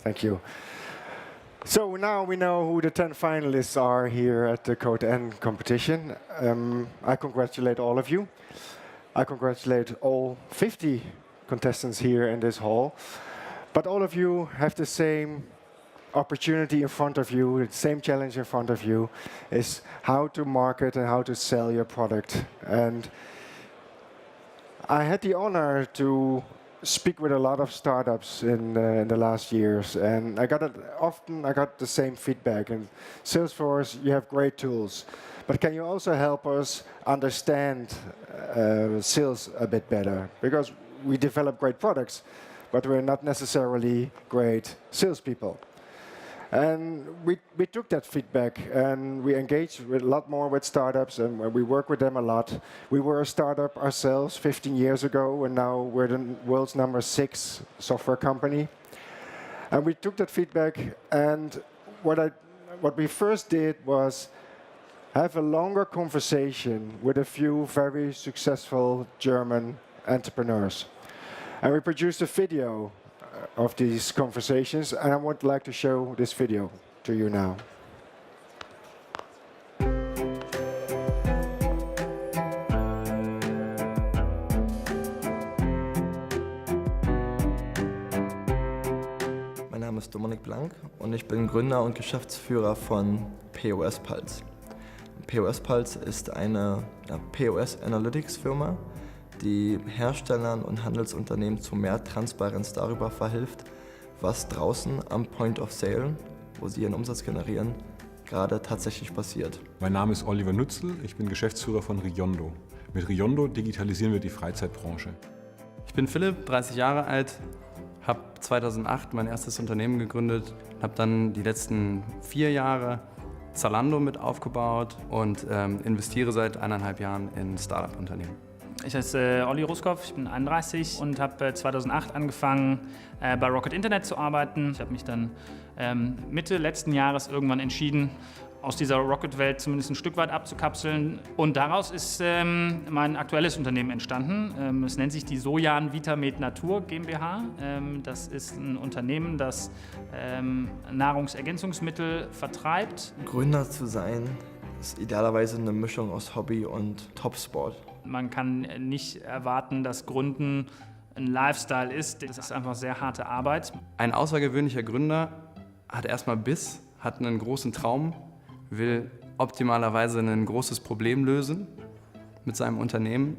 Thank you. So now we know who the 10 finalists are here at the Code N competition. I congratulate all of you. I congratulate all 50 contestants here in this hall. But all of you have the same opportunity in front of you, the same challenge in front of you, is how to market and how to sell your product. And I had the honor to speak with a lot of startups in the last years, and I got the same feedback. And Salesforce, you have great tools, but can you also help us understand sales a bit better? Because we develop great products, but we're not necessarily great salespeople. And we took that feedback and we engaged with a lot more with startups, and we work with them a lot. We were a startup ourselves 15 years ago, and now we're the world's #6 software company. And we took that feedback, and what we first did was have a longer conversation with a few very successful German entrepreneurs. And we produced a video of these conversations, and I would like to show this video to you now. Mein Name ist Dominic und ich bin Gründer und Geschäftsführer von POSpulse. POSpulse ist eine POS-Analytics-Firma, die Herstellern und Handelsunternehmen zu mehr Transparenz darüber verhilft, was draußen am Point of Sale, wo sie ihren Umsatz generieren, gerade tatsächlich passiert. Mein Name ist Nuetzel, ich bin Geschäftsführer von Regiondo. Mit Regiondo digitalisieren wir die Freizeitbranche. Ich bin Filip, 30 Jahre alt, habe 2008 mein erstes Unternehmen gegründet, habe dann die letzten 4 Jahre Zalando mit aufgebaut und investiere seit 1,5 Jahren in Startup-Unternehmen. Ich heiße Roskopf, ich bin 31 und habe 2008 angefangen, bei Rocket Internet zu arbeiten. Ich habe mich dann Mitte letzten Jahres irgendwann entschieden, aus dieser Rocket-Welt zumindest ein Stück weit abzukapseln. Und daraus ist mein aktuelles Unternehmen entstanden. Es nennt sich die Soyan VitaMed Natur GmbH. Das ist ein Unternehmen, das Nahrungsergänzungsmittel vertreibt. Gründer zu sein ist idealerweise eine Mischung aus Hobby und Topsport. Man kann nicht erwarten, dass Gründen ein Lifestyle ist. Das ist einfach sehr harte Arbeit. Ein außergewöhnlicher Gründer hat erstmal Biss, hat einen großen Traum, will optimalerweise ein großes Problem lösen mit seinem Unternehmen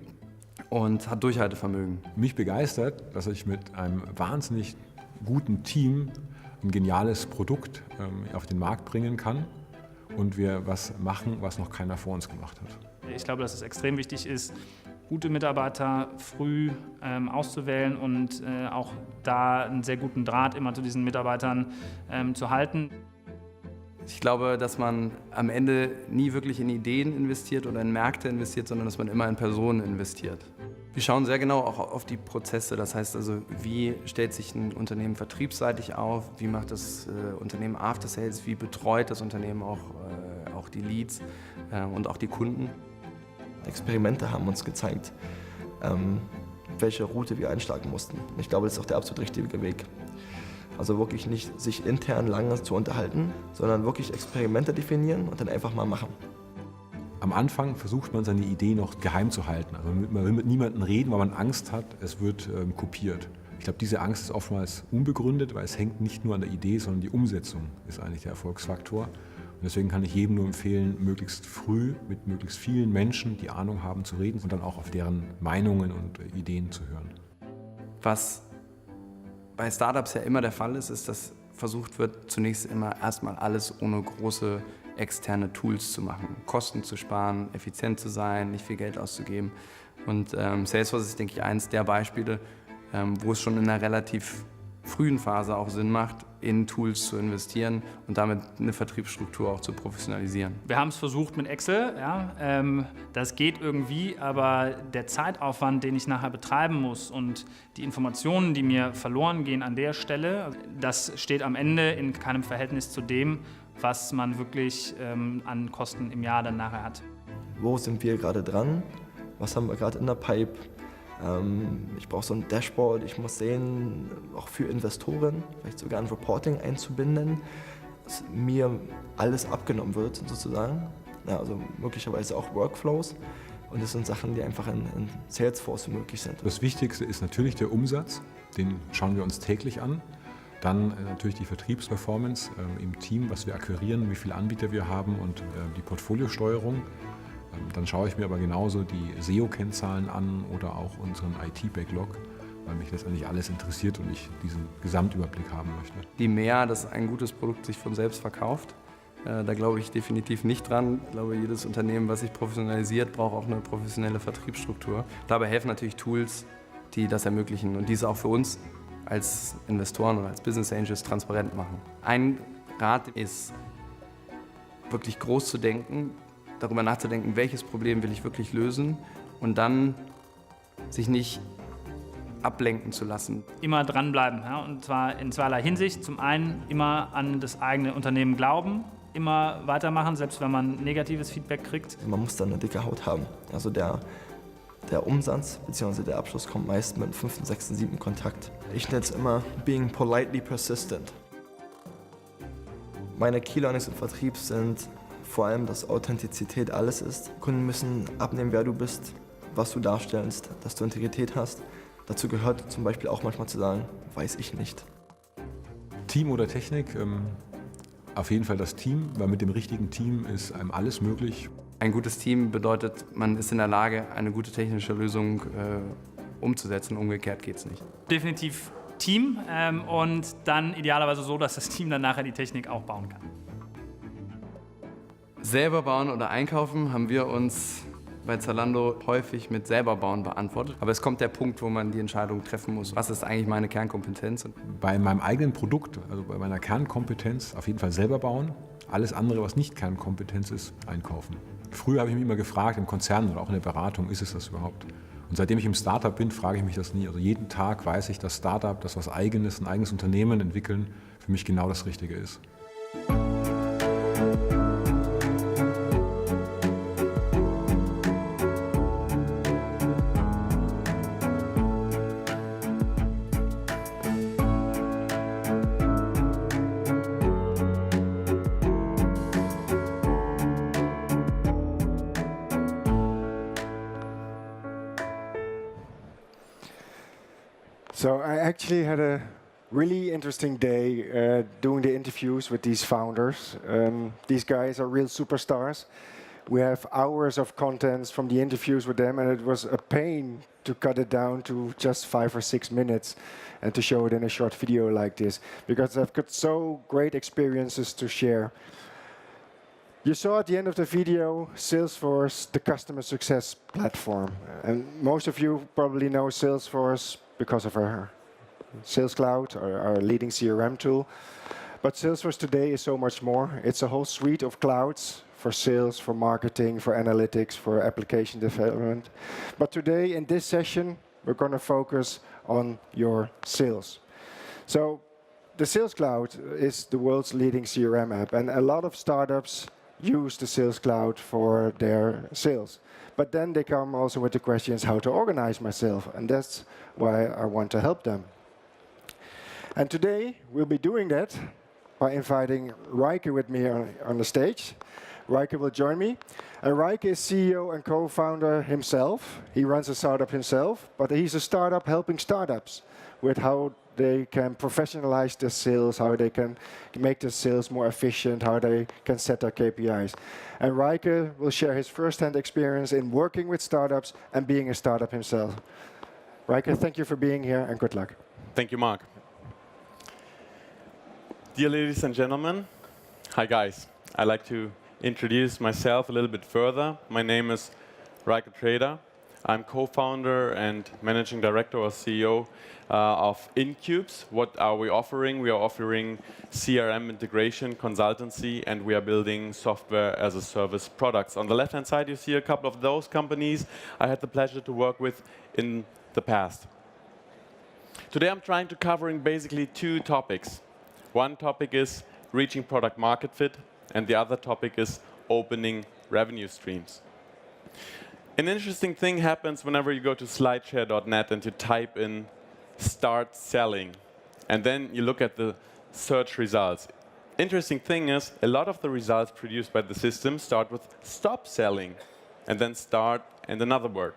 und hat Durchhaltevermögen. Mich begeistert, dass ich mit einem wahnsinnig guten Team ein geniales Produkt auf den Markt bringen kann und wir was machen, was noch keiner vor uns gemacht hat. Ich glaube, dass es extrem wichtig ist, gute Mitarbeiter früh auszuwählen und auch da einen sehr guten Draht immer zu diesen Mitarbeitern zu halten. Ich glaube, dass man am Ende nie wirklich in Ideen investiert oder in Märkte investiert, sondern dass man immer in Personen investiert. Wir schauen sehr genau auch auf die Prozesse, das heißt also, wie stellt sich ein Unternehmen vertriebsseitig auf, wie macht das Unternehmen After Sales, wie betreut das Unternehmen auch die Leads und auch die Kunden. Experimente haben uns gezeigt, welche Route wir einschlagen mussten. Ich glaube, das ist auch der absolut richtige Weg. Also wirklich nicht sich intern lange zu unterhalten, sondern wirklich Experimente definieren und dann einfach mal machen. Am Anfang versucht man seine Idee noch geheim zu halten. Also man will mit niemandem reden, weil man Angst hat, es wird kopiert. Ich glaube, diese Angst ist oftmals unbegründet, weil es hängt nicht nur an der Idee, sondern die Umsetzung ist eigentlich der Erfolgsfaktor. Und deswegen kann ich jedem nur empfehlen, möglichst früh mit möglichst vielen Menschen, die Ahnung haben, zu reden und dann auch auf deren Meinungen und Ideen zu hören. Was bei Startups ja immer der Fall ist, ist, dass versucht wird, zunächst immer erstmal alles ohne große externe Tools zu machen, Kosten zu sparen, effizient zu sein, nicht viel Geld auszugeben. Und Salesforce ist, denke ich, eines der Beispiele, wo es schon in einer relativ frühen Phase auch Sinn macht, in Tools zu investieren und damit eine Vertriebsstruktur auch zu professionalisieren. Wir haben es versucht mit Excel, ja, das geht irgendwie, aber der Zeitaufwand, den ich nachher betreiben muss und die Informationen, die mir verloren gehen an der Stelle, das steht am Ende in keinem Verhältnis zu dem, was man wirklich an Kosten im Jahr dann nachher hat. Wo sind wir gerade dran? Was haben wir gerade in der Pipe? Ich brauche so ein Dashboard, ich muss sehen, auch für Investoren, vielleicht sogar ein Reporting einzubinden, dass mir alles abgenommen wird sozusagen. Ja, also möglicherweise auch Workflows. Und das sind Sachen, die einfach in Salesforce möglich sind. Das Wichtigste ist natürlich der Umsatz, den schauen wir uns täglich an. Dann natürlich die Vertriebsperformance im Team, was wir akquirieren, wie viele Anbieter wir haben und die Portfoliosteuerung. Dann schaue ich mir aber genauso die SEO-Kennzahlen an oder auch unseren IT-Backlog, weil mich letztendlich alles interessiert und ich diesen Gesamtüberblick haben möchte. Die EMEA, dass ein gutes Produkt sich von selbst verkauft, da glaube ich definitiv nicht dran. Ich glaube, jedes Unternehmen, was sich professionalisiert, braucht auch eine professionelle Vertriebsstruktur. Dabei helfen natürlich Tools, die das ermöglichen und diese auch für uns als Investoren und als Business Angels transparent machen. Ein Rat ist, wirklich groß zu denken, darüber nachzudenken, welches Problem will ich wirklich lösen und dann sich nicht ablenken zu lassen. Immer dranbleiben, ja, und zwar in zweierlei Hinsicht. Zum einen immer an das eigene Unternehmen glauben, immer weitermachen, selbst wenn man negatives Feedback kriegt. Man muss dann eine dicke Haut haben. Also der Umsatz bzw. der Abschluss kommt meist mit 5., 6., 7. Kontakt. Ich nenne es immer being politely persistent. Meine Key Learnings im Vertrieb sind vor allem, dass Authentizität alles ist. Kunden müssen abnehmen, wer du bist, was du darstellst, dass du Integrität hast. Dazu gehört zum Beispiel auch manchmal zu sagen, weiß ich nicht. Team oder Technik? Auf jeden Fall das Team, weil mit dem richtigen Team ist einem alles möglich. Ein gutes Team bedeutet, man ist in der Lage, eine gute technische Lösung umzusetzen. Umgekehrt geht es nicht. Definitiv Team und dann idealerweise so, dass das Team dann nachher die Technik auch bauen kann. Selber bauen oder einkaufen haben wir uns bei Zalando häufig mit selber bauen beantwortet. Aber es kommt der Punkt, wo man die Entscheidung treffen muss. Was ist eigentlich meine Kernkompetenz? Bei meinem eigenen Produkt, also bei meiner Kernkompetenz, auf jeden Fall selber bauen. Alles andere, was nicht Kernkompetenz ist, einkaufen. Früher habe ich mich immer gefragt, im Konzern oder auch in der Beratung, ist es das überhaupt? Und seitdem ich im Startup bin, frage ich mich das nie. Also jeden Tag weiß ich, dass Startup, das was Eigenes, ein eigenes Unternehmen entwickeln, für mich genau das Richtige ist. So I actually had a really interesting day doing the interviews with these founders. These guys are real superstars. We have hours of contents from the interviews with them, and it was a pain to cut it down to just 5 or 6 minutes and to show it in a short video like this, because I've got so great experiences to share. You saw at the end of the video Salesforce, the customer success platform. And most of you probably know Salesforce because of our Sales Cloud, our leading CRM tool. But Salesforce today is so much more. It's a whole suite of clouds for sales, for marketing, for analytics, for application development. But today, in this session, we're going to focus on your sales. So the Sales Cloud is the world's leading CRM app, and a lot of startups use the Sales Cloud for their sales. But then they come also with the questions how to organize myself, and that's why I want to help them. And today we'll be doing that by inviting Reike with me on the stage. Reike will join me. And Reike is CEO and co-founder himself. He runs a startup himself, but he's a startup helping startups with how they can professionalize their sales, how they can make their sales more efficient, how they can set their KPIs. And Reike will share his first-hand experience in working with startups and being a startup himself. Reike, thank you for being here and good luck. Thank you, Marc. Dear ladies and gentlemen, hi guys. I'd like to introduce myself a little bit further. My name is Reike Treder. I'm co-founder and managing director or CEO of INCUBES. What are we offering? We are offering CRM integration consultancy, and we are building software as a service products. On the left-hand side, you see a couple of those companies I had the pleasure to work with in the past. Today I'm trying to cover basically 2 topics. One topic is reaching product market fit, and the other topic is opening revenue streams. An interesting thing happens whenever you go to slideshare.net and you type in start selling. And then you look at the search results. Interesting thing is, a lot of the results produced by the system start with stop selling, and then start and another word.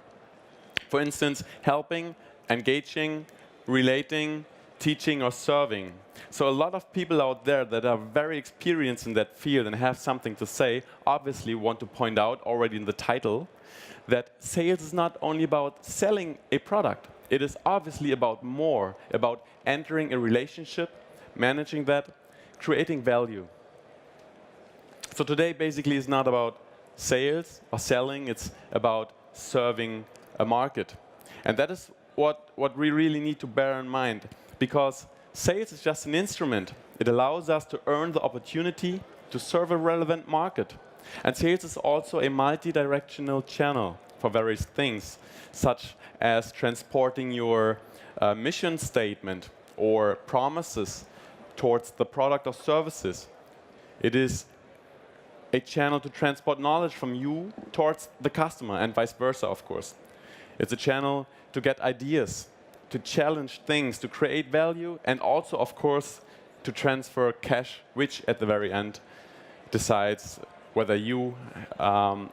For instance, helping, engaging, relating, teaching, or serving. So a lot of people out there that are very experienced in that field and have something to say obviously want to point out already in the title that sales is not only about selling a product. It is obviously about more, about entering a relationship, managing that, creating value. So today basically is not about sales or selling, it's about serving a market. And that is what we really need to bear in mind, because sales is just an instrument. It allows us to earn the opportunity to serve a relevant market. And sales is also a multi-directional channel for various things, such as transporting your mission statement or promises towards the product or services. It is a channel to transport knowledge from you towards the customer and vice versa, of course. It's a channel to get ideas, to challenge things, to create value, and also, of course, to transfer cash, which at the very end decides whether you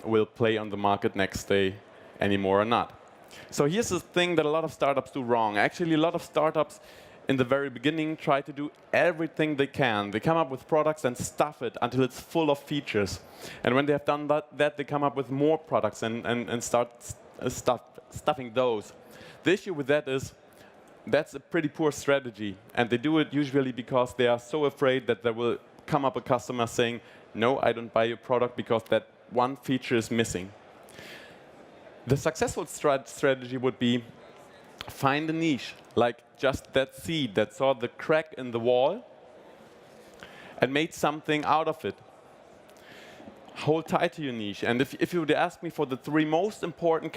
will play on the market next day anymore or not. So here's the thing that a lot of startups do wrong. Actually, a lot of startups in the very beginning try to do everything they can. They come up with products and stuff it until it's full of features. And when they have done that they come up with more products and start stuffing those. The issue with that is that's a pretty poor strategy. And they do it usually because they are so afraid that there will come up a customer saying, no, I don't buy your product because that one feature is missing. The successful strategy would be find a niche, like just that seed that saw the crack in the wall and made something out of it. Hold tight to your niche. And if you would ask me for the 3 most important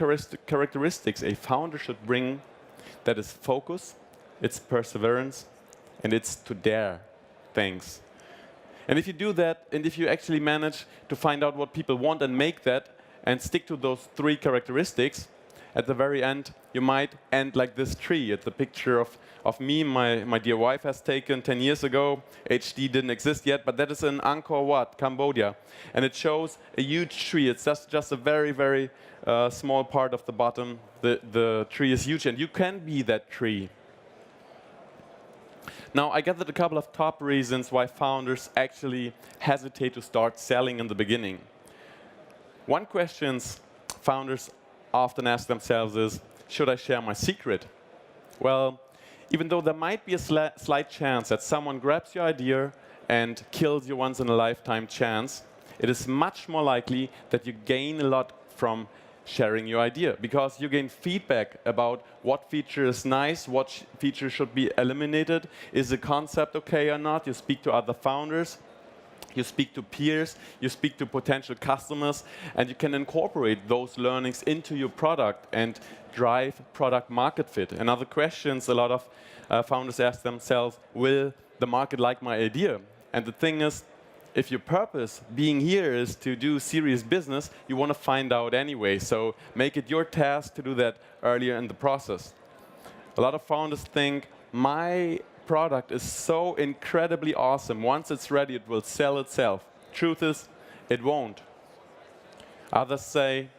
characteristics a founder should bring, that is focus, it's perseverance, and it's to dare things. And if you do that, and if you actually manage to find out what people want and make that, and stick to those 3 characteristics, at the very end, you might end like this tree. It's a picture of me, my dear wife has taken 10 years ago. HD didn't exist yet, but that is in Angkor Wat, Cambodia. And it shows a huge tree. It's just a very, very small part of the bottom. The tree is huge, and you can be that tree. Now, I gathered a couple of top reasons why founders actually hesitate to start selling in the beginning. One question founders often ask themselves is, should I share my secret? Well, even though there might be a slight chance that someone grabs your idea and kills your once-in-a-lifetime chance, it is much more likely that you gain a lot from sharing your idea, because you gain feedback about what feature is nice, what feature should be eliminated, is the concept okay or not. You speak to other founders, you speak to peers, you speak to potential customers, and you can incorporate those learnings into your product and drive product market fit. Another question a lot of founders ask themselves, will the market like my idea? And the thing is, if your purpose being here is to do serious business, you want to find out anyway. So make it your task to do that earlier in the process. A lot of founders think, my product is so incredibly awesome. Once it's ready, it will sell itself. Truth is, it won't. Others say,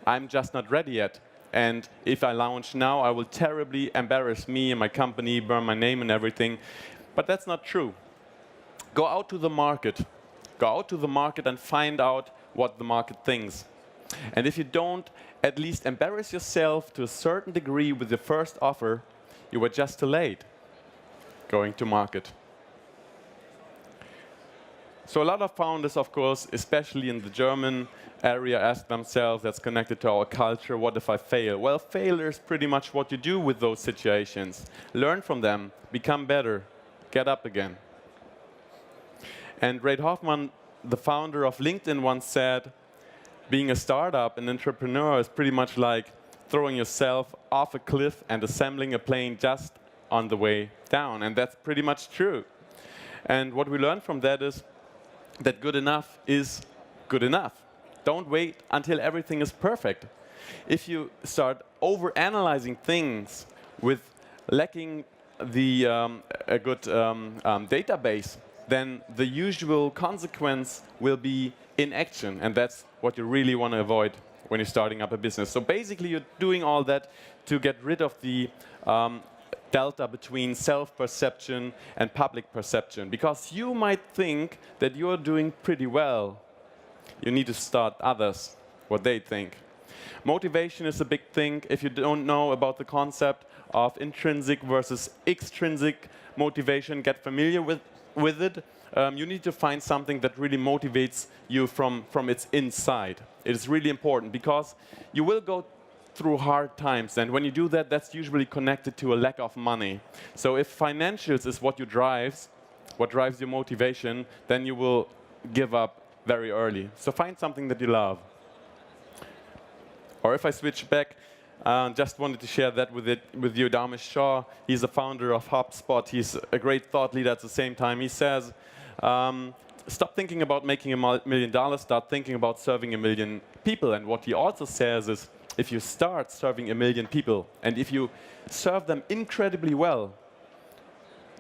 I'm just not ready yet. And if I launch now, I will terribly embarrass me and my company, burn my name and everything. But that's not true. Go out to the market. Go out to the market and find out what the market thinks. And if you don't at least embarrass yourself to a certain degree with your first offer, you were just too late going to market. So a lot of founders, of course, especially in the German area, ask themselves, that's connected to our culture, what if I fail? Well, failure is pretty much what you do with those situations. Learn from them, become better, get up again. And Reid Hoffman, the founder of LinkedIn, once said, being a startup, an entrepreneur is pretty much like throwing yourself off a cliff and assembling a plane just on the way down. And that's pretty much true. And what we learned from that is that good enough is good enough. Don't wait until everything is perfect. If you start over-analyzing things with lacking a good database, then the usual consequence will be inaction, and that's what you really want to avoid when you're starting up a business. So basically, you're doing all that to get rid of the delta between self-perception and public perception, because you might think that you're doing pretty well. You need to start others, what they think. Motivation is a big thing. If you don't know about the concept of intrinsic versus extrinsic motivation, get familiar with it. You need to find something that really motivates you from its inside. It is really important because you will go through hard times, and when you do that, that's usually connected to a lack of money. So if financials is what drives your motivation, then you will give up very early. So find something that you love. Or if I switch back, just wanted to share that with you, Damel. He's the founder of HubSpot. He's a great thought leader at the same time. He says, stop thinking about making $1 million, start thinking about serving 1 million people. And what he also says is, if you start serving 1 million people, and if you serve them incredibly well,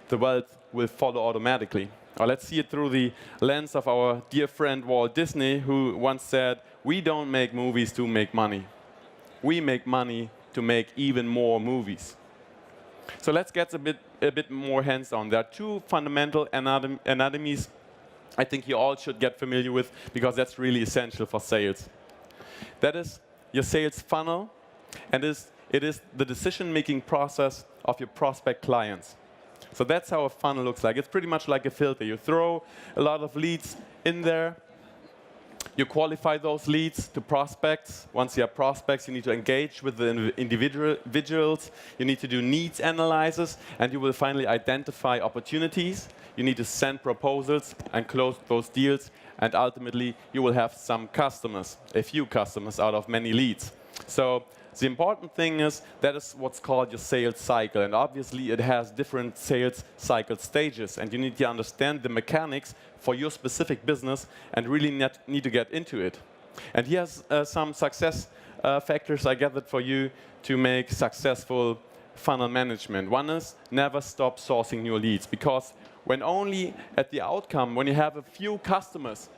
the wealth will follow automatically. Or let's see it through the lens of our dear friend Walt Disney, who once said, "We don't make movies to make money. We make money to make even more movies." So let's get a bit more hands-on. There are two fundamental anatomies I think you all should get familiar with, because that's really essential for sales. That is your sales funnel, and it is the decision-making process of your prospect clients. So that's how a funnel looks like. It's pretty much like a filter. You throw a lot of leads in there. You qualify those leads to prospects. Once you have prospects, you need to engage with the individuals. You need to do needs analysis, and you will finally identify opportunities. You need to send proposals and close those deals, and ultimately you will have some customers, a few customers out of many leads. So the important thing is that is what's called your sales cycle, and obviously it has different sales cycle stages, and you need to understand the mechanics for your specific business and really need to get into it. And here's some success factors I gathered for you to make successful funnel management. One is never stop sourcing new leads, because when only at the outcome, when you have a few customers,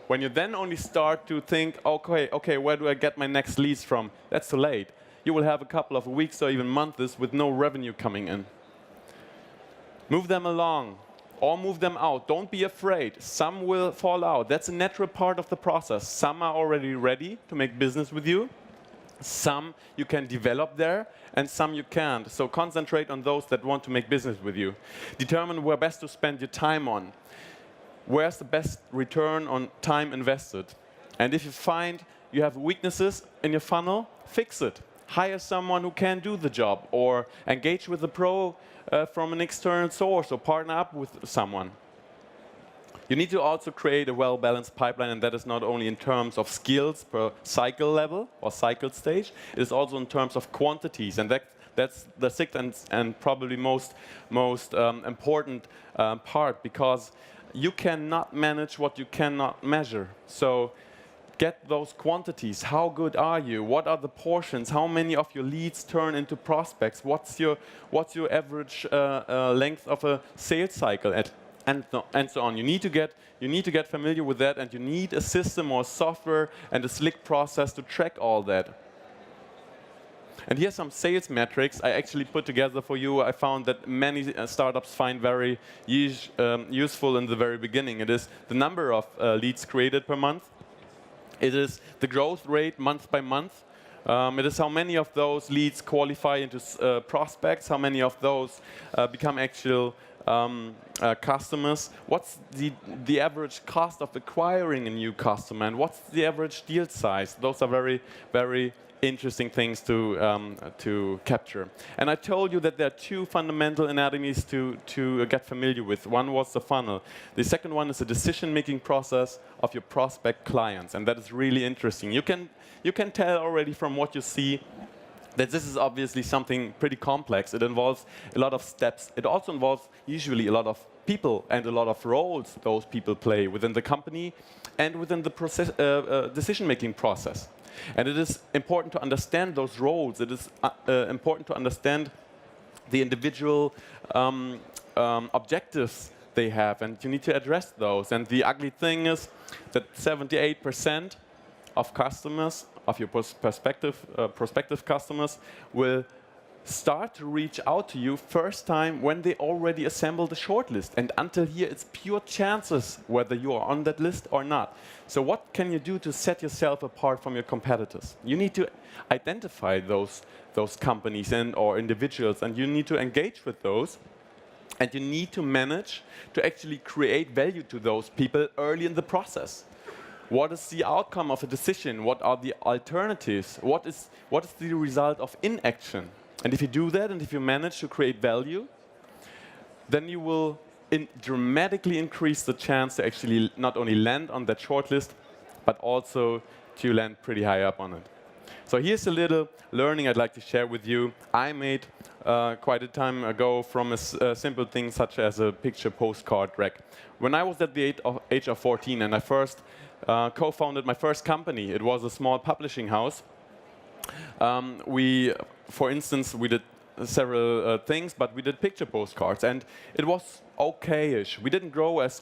when you then only start to think, okay, where do I get my next leads from? That's too late. You will have a couple of weeks or even months with no revenue coming in. Move them along or move them out. Don't be afraid. Some will fall out. That's a natural part of the process. Some are already ready to make business with you. Some you can develop there, and some you can't. So concentrate on those that want to make business with you. Determine where best to spend your time on. Where's the best return on time invested? And if you find you have weaknesses in your funnel, fix it. Hire someone who can do the job, or engage with a pro from an external source, or partner up with someone. You need to also create a well-balanced pipeline, and that is not only in terms of skills per cycle level or cycle stage, it is also in terms of quantities, and that's the sixth and probably most important part, because you cannot manage what you cannot measure. So get those quantities. How good are you? What are the portions? How many of your leads turn into prospects? What's your average length of a sales cycle? And so on. You need to get familiar with that, and you need a system or software and a slick process to track all that. And here's some sales metrics I actually put together for you. I found that many startups find very useful in the very beginning. It is the number of leads created per month. It is the growth rate month by month. It is how many of those leads qualify into prospects, how many of those become actual customers, what's the average cost of acquiring a new customer, and what's the average deal size. Those are very, very interesting things to capture. And I told you that there are two fundamental anatomies to get familiar with. One was the funnel. The second one is the decision-making process of your prospect clients, and that is really interesting. You can tell already from what you see that this is obviously something pretty complex. It involves a lot of steps. It also involves usually a lot of people and a lot of roles those people play within the company and within the decision-making process. And it is important to understand those roles. It is important to understand the individual objectives they have, and you need to address those. And the ugly thing is that 78% of customers, of your prospective customers, will start to reach out to you first time when they already assembled a shortlist. And until here, it's pure chances whether you are on that list or not. So what can you do to set yourself apart from your competitors? You need to identify those companies or individuals, and you need to engage with those. And you need to manage to actually create value to those people early in the process. What is the outcome of a decision? What are the alternatives? What is the result of inaction? And if you do that, and if you manage to create value, then you will dramatically increase the chance to actually not only land on that shortlist, but also to land pretty high up on it. So here's a little learning I'd like to share with you. I made quite a time ago from a simple thing such as a picture postcard rack. When I was at the age of 14 and I first co-founded my first company, it was a small publishing house. For instance, we did several things, but we did picture postcards, and it was okay-ish. We didn't grow as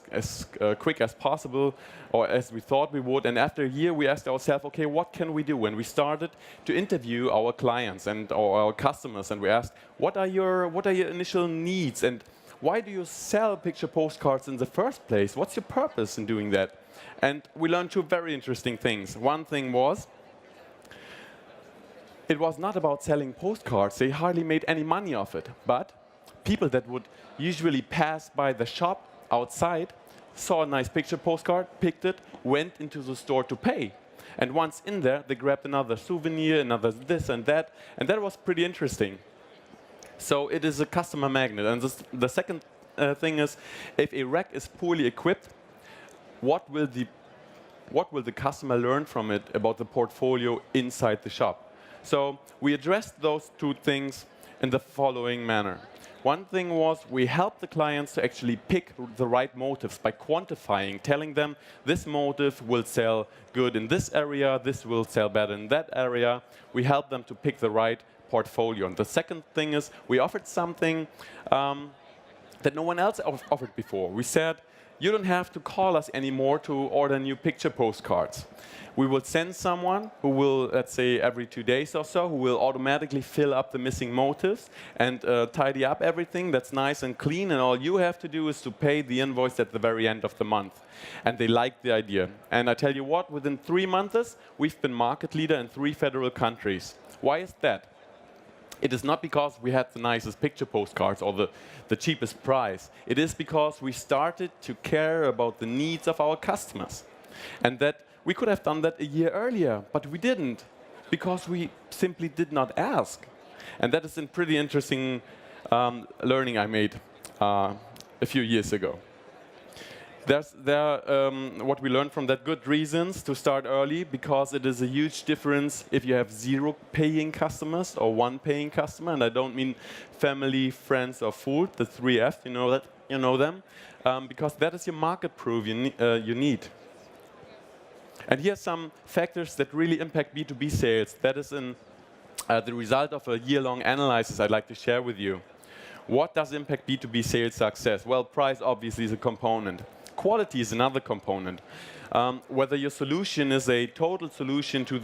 quick as possible, or as we thought we would. And after a year, we asked ourselves, okay, what can we do? When we started to interview our clients and our customers, and we asked, what are your initial needs, and why do you sell picture postcards in the first place? What's your purpose in doing that? And we learned two very interesting things. One thing was, it was not about selling postcards. They hardly made any money off it. But people that would usually pass by the shop outside saw a nice picture postcard, picked it, went into the store to pay. And once in there, they grabbed another souvenir, another this and that was pretty interesting. So it is a customer magnet. And the second thing is, if a rack is poorly equipped, what will the customer learn from it about the portfolio inside the shop? So we addressed those two things in the following manner. One thing was we helped the clients to actually pick the right motives by quantifying, telling them this motive will sell good in this area, this will sell better in that area. We helped them to pick the right portfolio. And the second thing is we offered something that no one else offered before. We said, you don't have to call us anymore to order new picture postcards. We will send someone who will, let's say, every 2 days or so, who will automatically fill up the missing motives and tidy up everything that's nice and clean, and all you have to do is to pay the invoice at the very end of the month. And they liked the idea. And I tell you what, within 3 months, we've been market leader in 3 federal countries. Why is that? It is not because we had the nicest picture postcards or the cheapest price. It is because we started to care about the needs of our customers. And that we could have done that a year earlier, but we didn't, because we simply did not ask. And that is a pretty interesting learning I made a few years ago. What we learned from that, good reasons to start early, because it is a huge difference if you have 0 paying customers or 1 paying customer. And I don't mean family, friends, or food, the 3 F, you know them, because that is your market proof you need. And here are some factors that really impact B2B sales. That is the result of a year-long analysis I'd like to share with you. What does impact B2B sales success? Well, price obviously is a component. Quality is another component. Whether your solution is a total solution to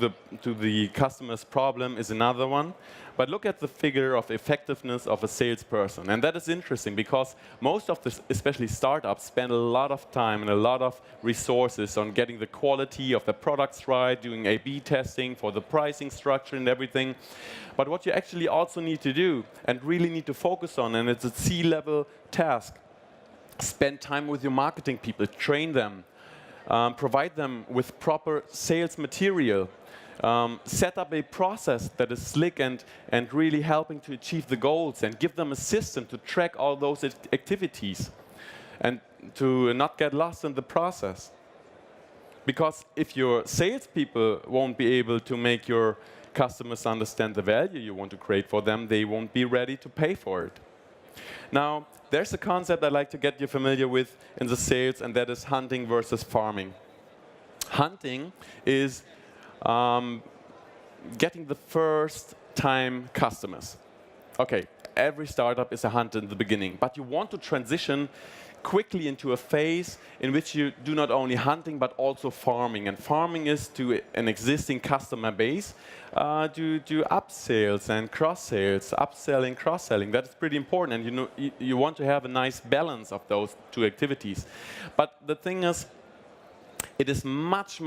the customer's problem is another one. But look at the figure of effectiveness of a salesperson. And that is interesting because most of this, especially startups, spend a lot of time and a lot of resources on getting the quality of the products right, doing A/B testing for the pricing structure and everything. But what you actually also need to do and really need to focus on, and it's a C-level task, spend time with your marketing people, train them, provide them with proper sales material, set up a process that is slick and really helping to achieve the goals, and give them a system to track all those activities and to not get lost in the process. Because if your salespeople won't be able to make your customers understand the value you want to create for them, they won't be ready to pay for it. Now, there's a concept I'd like to get you familiar with in the sales, and that is hunting versus farming. Hunting is getting the first-time customers. Okay, every startup is a hunt in the beginning, but you want to transition quickly into a phase in which you do not only hunting but also farming. And farming is to an existing customer base, do upsales and cross-sales, upselling, cross-selling. That is pretty important, and you know you want to have a nice balance of those two activities. But the thing is, it is much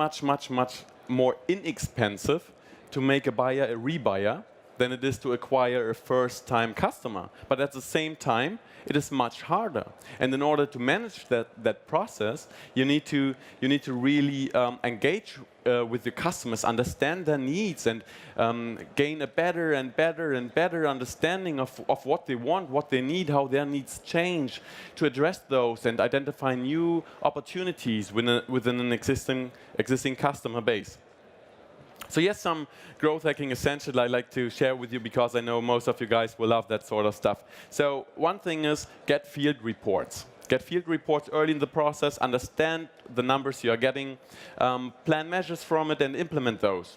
more inexpensive to make a buyer a rebuyer than it is to acquire a first-time customer. But at the same time, it is much harder. And in order to manage that process, you need to really engage with your customers, understand their needs, and gain a better and better understanding of what they want, what they need, how their needs change, to address those and identify new opportunities within an existing customer base. So yes, some growth hacking essentials I'd like to share with you, because I know most of you guys will love that sort of stuff. So one thing is get field reports. Get field reports early in the process, understand the numbers you are getting, plan measures from it and implement those.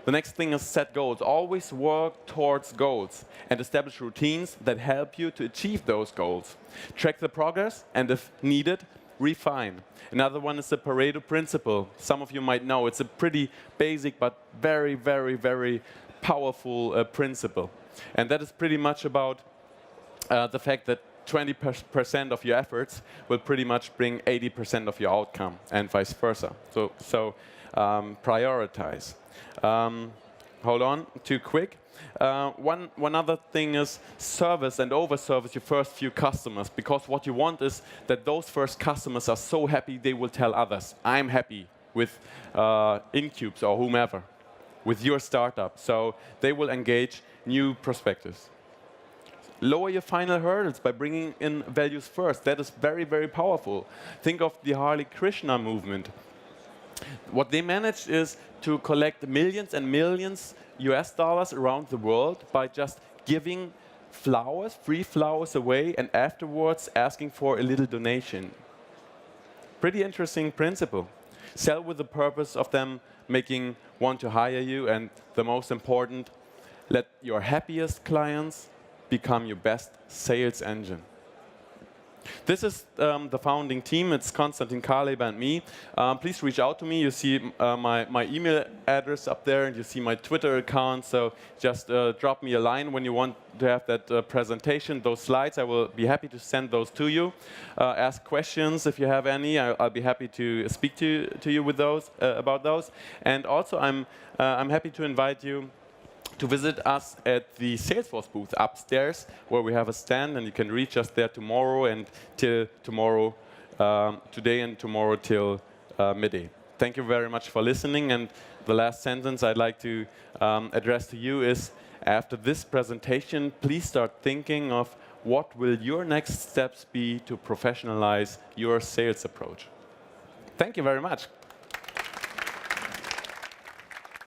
The next thing is set goals. Always work towards goals and establish routines that help you to achieve those goals. Track the progress and, if needed, refine. Another one is the Pareto principle. Some of you might know it's a pretty basic but very powerful principle. And that is pretty much about the fact that 20% of your efforts will pretty much bring 80% of your outcome, and vice versa. So prioritize. Hold on, too quick. One other thing is service and over-service your first few customers, because what you want is that those first customers are so happy they will tell others, I'm happy with INCUBES or whomever, with your startup. So they will engage new prospectors. Lower your final hurdles by bringing in values first. That is very powerful. Think of the Hare Krishna movement. What they managed is to collect millions and millions US dollars around the world by just giving flowers, free flowers away, and afterwards asking for a little donation. Pretty interesting principle. Sell with the purpose of them want to hire you, and the most important, let your happiest clients become your best sales engine. This is the founding team. It's Konstantin, Kaleba, and me. Please reach out to me. You see my email address up there, and you see my Twitter account. So just drop me a line when you want to have that presentation, those slides. I will be happy to send those to you. Ask questions if you have any. I'll be happy to speak to you with those about those. And also, I'm happy to invite you to visit us at the Salesforce booth upstairs, where we have a stand, and you can reach us there tomorrow and till tomorrow, today and tomorrow till midday. Thank you very much for listening. And the last sentence I'd like to address to you is, after this presentation, please start thinking of what will your next steps be to professionalize your sales approach. Thank you very much.